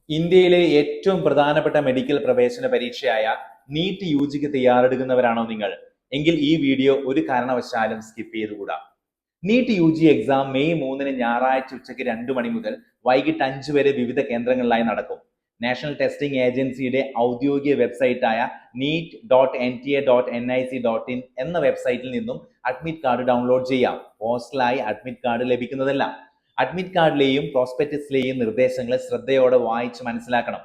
ഇന്ത്യയിലെ ഏറ്റവും പ്രധാനപ്പെട്ട മെഡിക്കൽ പ്രവേശന പരീക്ഷയായ നീറ്റ് യുജിക്ക് തയ്യാറെടുക്കുന്നവരാണോ നിങ്ങൾ? എങ്കിൽ ഈ വീഡിയോ ഒരു കാരണവശാലും സ്കിപ്പ് ചെയ്തുകൂടാ. നീറ്റ് യുജി എക്സാം മെയ് 3 ഞായറാഴ്ച ഉച്ചയ്ക്ക് 2 മണി മുതൽ വൈകിട്ട് 5 വരെ വിവിധ കേന്ദ്രങ്ങളിലായി നടക്കും. നാഷണൽ ടെസ്റ്റിംഗ് ഏജൻസിയുടെ ഔദ്യോഗിക വെബ്സൈറ്റായ neet.nta.nic.in എന്ന വെബ്സൈറ്റിൽ നിന്നും അഡ്മിറ്റ് കാർഡ് ഡൗൺലോഡ് ചെയ്യാം. പോസ്റ്റലായി അഡ്മിറ്റ് കാർഡ് ലഭിക്കുന്നതല്ല. അഡ്മിറ്റ് കാർഡിലെയും പ്രോസ്പെക്ടസിലെയും നിർദ്ദേശങ്ങൾ ശ്രദ്ധയോടെ വായിച്ച് മനസ്സിലാക്കണം.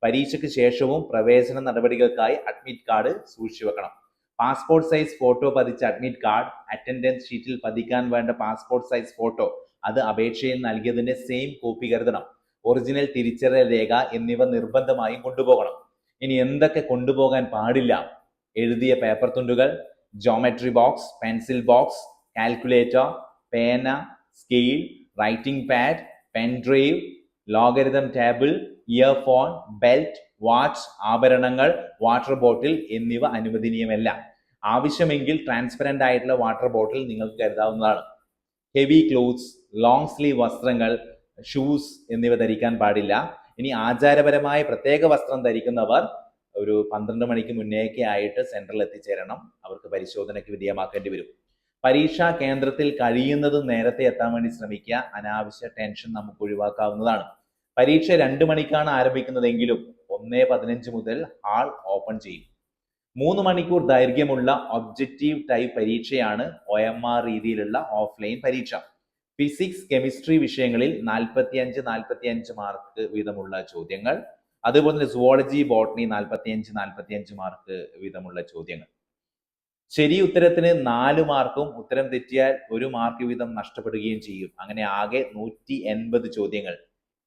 പരീക്ഷയ്ക്ക് ശേഷവും പ്രവേശന നടപടികൾക്കായി അഡ്മിറ്റ് കാർഡ് സൂക്ഷിച്ചു വെക്കണം. പാസ്പോർട്ട് സൈസ് ഫോട്ടോ പതിച്ച അഡ്മിറ്റ് കാർഡ്, അറ്റൻഡൻസ് ഷീറ്റിൽ പതിക്കാൻ വേണ്ട പാസ്പോർട്ട് സൈസ് ഫോട്ടോ, അത് അപേക്ഷയിൽ നൽകിയതിന്റെ സെയിം കോപ്പി കരുതണം. ഒറിജിനൽ തിരിച്ചറിയൽ രേഖ എന്നിവ നിർബന്ധമായും കൊണ്ടുപോകണം. ഇനി എന്തൊക്കെ കൊണ്ടുപോകാൻ പാടില്ല? എഴുതിയ പേപ്പർ തുണ്ടുകൾ, geometry box, pencil box, calculator, പേന, scale, writing pad, pen drive, logarithm table, earphone, belt, watch, ആഭരണങ്ങൾ, വാട്ടർ ബോട്ടിൽ എന്നിവ അനുവദനീയമല്ല. ആവശ്യമെങ്കിൽ ട്രാൻസ്പെറന്റ് ആയിട്ടുള്ള വാട്ടർ ബോട്ടിൽ നിങ്ങൾക്ക് കരുതാവുന്നതാണ്. ഹെവി ക്ലോത്ത്സ്, ലോങ് സ്ലീവ് വസ്ത്രങ്ങൾ, ഷൂസ് എന്നിവ ധരിക്കാൻ പാടില്ല. ഇനി ആചാരപരമായ പ്രത്യേക വസ്ത്രം ധരിക്കുന്നവർ ഒരു 12 മണിക്ക് മുന്നേക്കെ ആയിട്ട് സെന്ററിൽ എത്തിച്ചേരണം. അവർക്ക് പരിശോധനയ്ക്ക് വിധേയമാക്കേണ്ടി വരും. പരീക്ഷാ കേന്ദ്രത്തിൽ കഴിയുന്നതും നേരത്തെ എത്താൻ വേണ്ടി ശ്രമിക്കുക. അനാവശ്യ ടെൻഷൻ നമുക്ക് ഒഴിവാക്കാവുന്നതാണ്. പരീക്ഷ 2 മണിക്കാണ് ആരംഭിക്കുന്നതെങ്കിലും 1:15 മുതൽ ഹാൾ ഓപ്പൺ ചെയ്യും. 3 മണിക്കൂർ ദൈർഘ്യമുള്ള ഒബ്ജക്റ്റീവ് ടൈപ്പ് പരീക്ഷയാണ് OMR രീതിയിലുള്ള ഓഫ്ലൈൻ പരീക്ഷ. ഫിസിക്സ്, കെമിസ്ട്രി വിഷയങ്ങളിൽ 45 മാർക്ക് വീതമുള്ള ചോദ്യങ്ങൾ, അതുപോലെ തന്നെ സുവോളജി, ബോട്ടണി 45 മാർക്ക് വീതമുള്ള ചോദ്യങ്ങൾ. ശരി ഉത്തരത്തിന് 4 മാർക്കും ഉത്തരം തെറ്റിയാൽ 1 മാർക്ക് വീതം നഷ്ടപ്പെടുകയും ചെയ്യും. അങ്ങനെ ആകെ 180 ചോദ്യങ്ങൾ,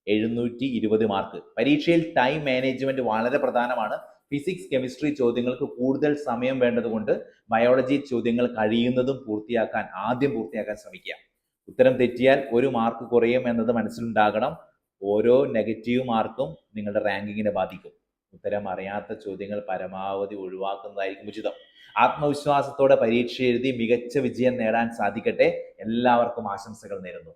720 മാർക്ക്. പരീക്ഷയിൽ ടൈം മാനേജ്മെന്റ് വളരെ പ്രധാനമാണ്. ഫിസിക്സ്, കെമിസ്ട്രി ചോദ്യങ്ങൾക്ക് കൂടുതൽ സമയം വേണ്ടതുകൊണ്ട് ബയോളജി ചോദ്യങ്ങൾ കഴിയുന്നതും ആദ്യം പൂർത്തിയാക്കാൻ ശ്രമിക്കുക. ഉത്തരം തെറ്റിയാൽ 1 മാർക്ക് കുറയും എന്നത് മനസ്സിലുണ്ടാകണം. ഓരോ നെഗറ്റീവ് മാർക്കും നിങ്ങളുടെ റാങ്കിങ്ങിനെ ബാധിക്കും. ഉത്തരം അറിയാത്ത ചോദ്യങ്ങൾ പരമാവധി ഒഴിവാക്കുന്നതായിരിക്കും ഉചിതം. ആത്മവിശ്വാസത്തോടെ പരീക്ഷ എഴുതി മികച്ച വിജയം നേടാൻ സാധിക്കട്ടെ. എല്ലാവർക്കും ആശംസകൾ നേരുന്നു.